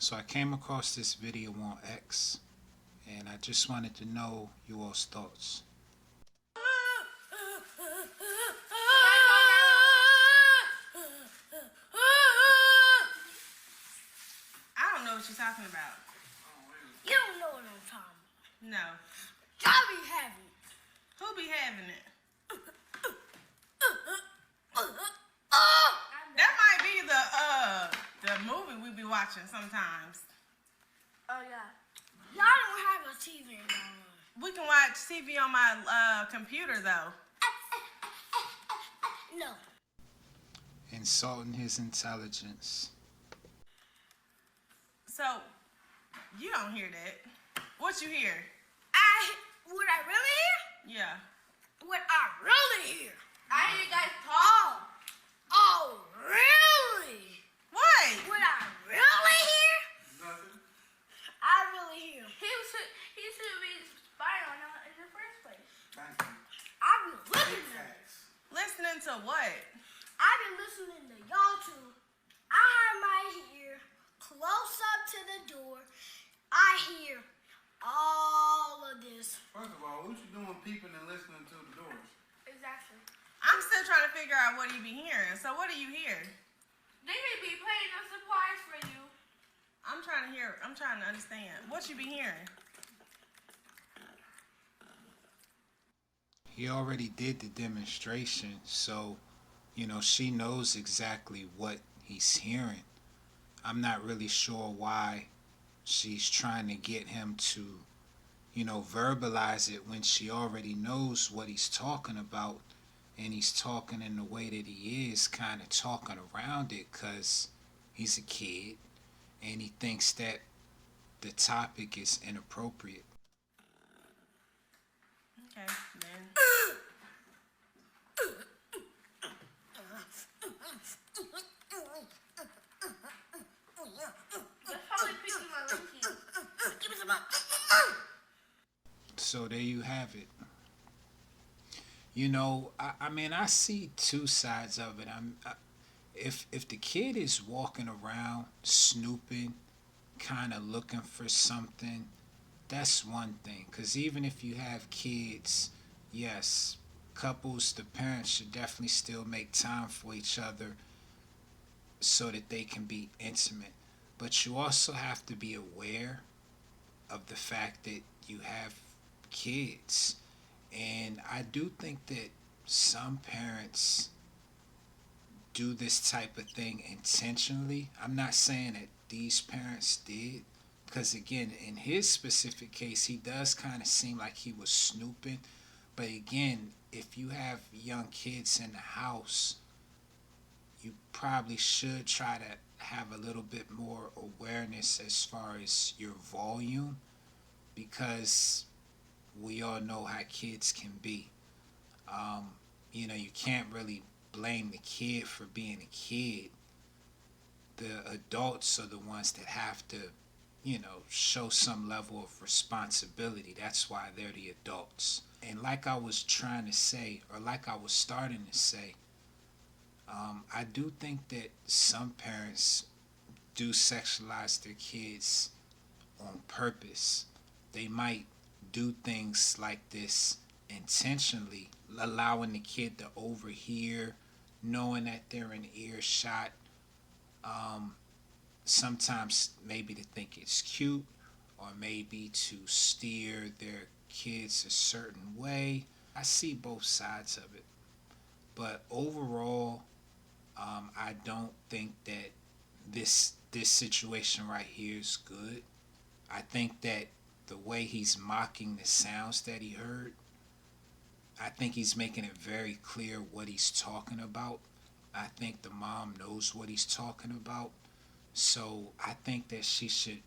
So I came across this video on X, and I just wanted to know you all's thoughts. I don't know what you're talking about. You don't know what I'm talking about. No. Y'all be having it. Who be having it? That might be the movie we be watching sometimes. Oh, yeah. Y'all don't have a TV in y'all room. We can watch TV on my computer though. No. Insulting his intelligence. So, you don't hear that. What you hear? What I really hear? Yeah. What I really hear? I hear you guys talk. Oh, really? What? What I really hear? Nothing. I really hear. He should be spying on us in the first place. Thank you. I be looking at it. Facts. Listening to what? I been listening to y'all two. I have my ear close up to the door. I hear all of this. First of all, what you doing peeping and listening to the doors? Exactly. I'm still trying to figure out what you be hearing. So what do you hear? They may be playing a surprise for you. I'm trying to understand. What you be hearing? He already did the demonstration, so, she knows exactly what he's hearing. I'm not really sure why she's trying to get him to, verbalize it when she already knows what he's talking about, and he's talking in the way that he is, kind of talking around it because he's a kid and he thinks that the topic is inappropriate. Okay, then. That's probably picking my linky. Give me some up. So there you have it. I see two sides of it. If the kid is walking around snooping, kind of looking for something, that's one thing. Because even if you have kids, yes, couples, the parents should definitely still make time for each other so that they can be intimate. But you also have to be aware of the fact that you have kids. And I do think that some parents do this type of thing intentionally. I'm not saying that these parents did, because again, in his specific case, he does kind of seem like he was snooping. But again, if you have young kids in the house, you probably should try to have a little bit more awareness as far as your volume, because we all know how kids can be. You can't really blame the kid for being a kid. The adults are the ones that have to, show some level of responsibility. That's why they're the adults. And like I was trying to say, or like I was starting to say, I do think that some parents do sexualize their kids on purpose. They might do things like this intentionally, allowing the kid to overhear, knowing that they're in earshot. Sometimes maybe to think it's cute, or maybe to steer their kids a certain way. I see both sides of it. But overall, I don't think that this situation right here is good. I think that the way he's mocking the sounds that he heard, I think he's making it very clear what he's talking about. I think the mom knows what he's talking about. So I think that she should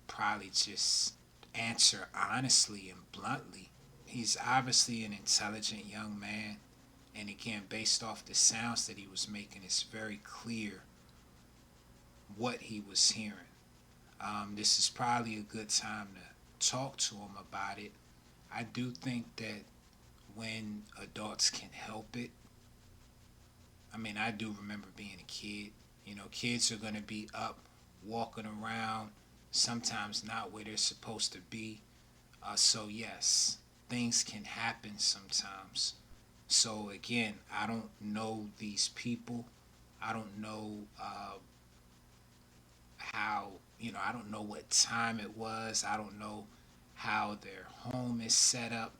probably just answer honestly and bluntly. He's obviously an intelligent young man. And again, based off the sounds that he was making, it's very clear what he was hearing. This is probably a good time to talk to him about it. I do think that when adults can help it, I do remember being a kid. Kids are going to be up walking around, sometimes not where they're supposed to be. So, yes, things can happen sometimes. So, again, I don't know these people. I don't know how, I don't know what time it was. I don't know how their home is set up.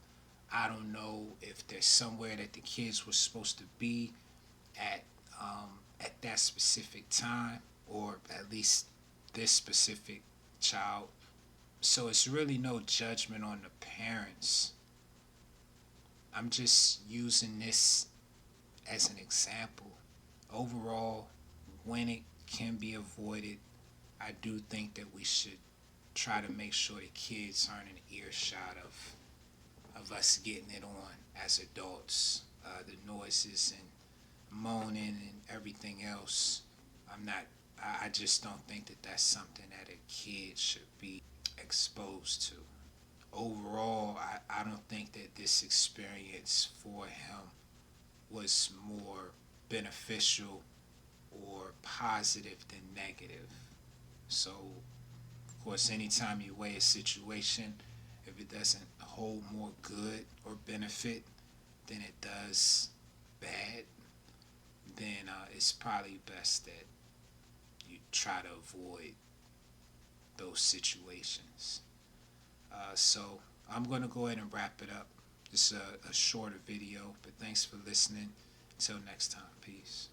I don't know if there's somewhere that the kids were supposed to be at at that specific time, or at least this specific child. So it's really no judgment on the parents. I'm just using this as an example. Overall, when it can be avoided, I do think that we should try to make sure the kids aren't in earshot of us getting it on as adults. The noises and moaning and everything else. I'm not. I just don't think that that's something that a kid should be exposed to. Overall, I don't think that this experience for him was more beneficial or positive than negative. So, of course, anytime you weigh a situation, if it doesn't hold more good or benefit than it does bad, then it's probably best that you try to avoid those situations. So I'm going to go ahead and wrap it up. It's a shorter video, but thanks for listening. Until next time, peace.